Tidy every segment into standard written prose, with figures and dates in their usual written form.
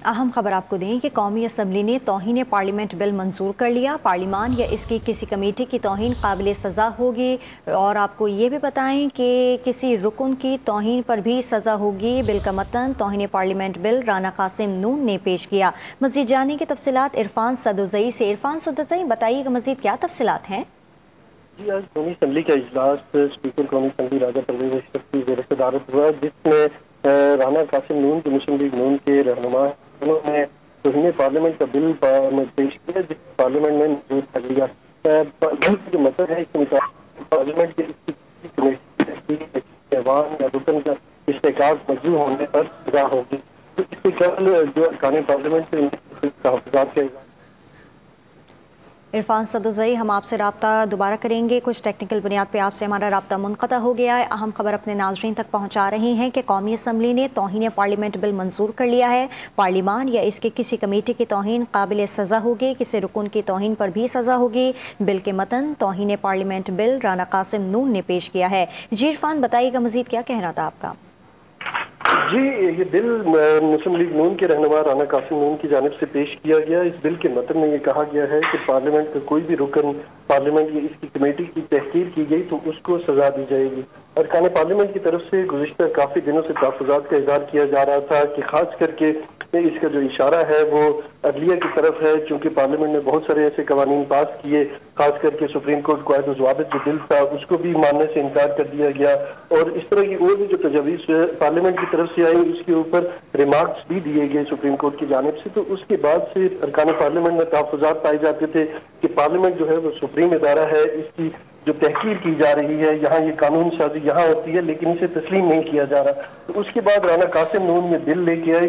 अहम खबर आपको दें कि कौमी असम्बली ने तौहीन पार्लियामेंट बिल मंजूर कर लिया। पार्लिमान या इसकी किसी कमेटी की तौहीन काबिल सज़ा होगी। और आपको ये भी बताएं कि किसी रुकन की तौहीन पर भी सज़ा होगी। बिल का मतन तौहीन पार्लियामेंट बिल राना कासिम नून ने पेश किया। मज़ीद जानने की तफसीलात इरफान सदुज़ई से। इरफान सदुज़ई, बताइएगा मज़ीद क्या तफसीलात हैं? जी, आज कौमी असम्बली का इजलास स्पीकर कौमी असम्बली राजा परवेज अशरफ की ज़ेर सदारत हुआ, जिसमें राना कासिम नून जो मुस्लिम लीग नून के रहनुमा, उन्होंने तौहीन पार्लियामेंट का बिल पेश किया, जिस पार्लियामेंट में मंजूर कर लिया। बिल जो मतलब है इसके मुताबिक पार्लियामेंट के ऐवान या रुकन का इस्तेकाब मंजूर होने पर सजा होगी। तो इससे कल जो अरकान पार्लियामेंट से तहफ़्फ़ुज़ात के इरफान सदुज़ई, हम आपसे रब्ता दोबारा करेंगे। कुछ टेक्निकल बुनियाद पर आपसे हमारा रब्ता मुनक़ता हो गया है। अहम खबर अपने नाज़रीन तक पहुँचा रही हैं कि कौमी असम्बली ने तौहीन पार्लियामेंट बिल मंजूर कर लिया है। पार्लिमान या इसके किसी कमेटी की तौहीन काबिल सज़ा होगी, किसी रुकन की तौहीन पर भी सज़ा होगी। बिल के मतन तौहीन पार्लियामेंट बिल राना कासिम नून ने पेश किया है। जी इरफान, बताइएगा मज़ीद क्या कहना था आपका? जी, ये बिल मुस्लिम लीग नून के रहनुमा राना कासिम नून की जानिब से पेश किया गया। इस बिल के मतन में ये कहा गया है कि पार्लियामेंट का कोई भी रुकन पार्लियामेंट या इसकी कमेटी की तहकीर की गई तो उसको सजा दी जाएगी। अरकान पार्लियामेंट की तरफ से गुज़िश्ता काफ़ी दिनों से तहफ़्फ़ुज़ात का इज़हार किया जा रहा था कि खास करके इसका जो इशारा है वो अदलिया की तरफ है, चूँकि पार्लियामेंट ने बहुत सारे ऐसे कवानीन पास किए, खास करके सुप्रीम कोर्ट को अहद ज़वाबित जो बिल था उसको भी मानने से इनकार कर दिया गया। और इस तरह की और भी जो तजवीज़ पार्लियामेंट की तरफ से आई उसके ऊपर रिमार्क्स भी दिए गए सुप्रीम कोर्ट की जानिब से। तो उसके बाद से अरकान पार्लियामेंट में तहफ़्फ़ुज़ात पाए जाते थे कि पार्लियामेंट जो है वो सुप्रीम इदारा है, इसकी जो तहकीर की जा रही है, यहाँ ये कानून साजी यहाँ होती है, लेकिन इसे तस्लीम नहीं किया जा रहा। तो उसके बाद राना कासिम नून ये बिल लेके आए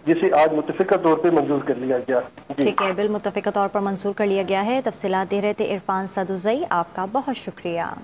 जिसे आज मुतफ़िका तौर पे मंजूर कर लिया गया। ठीक है, बिल मुतफ़िका तौर पर मंजूर कर लिया गया है। तफसीलात दे रहे थे इरफान सदुज़ई, आपका बहुत शुक्रिया।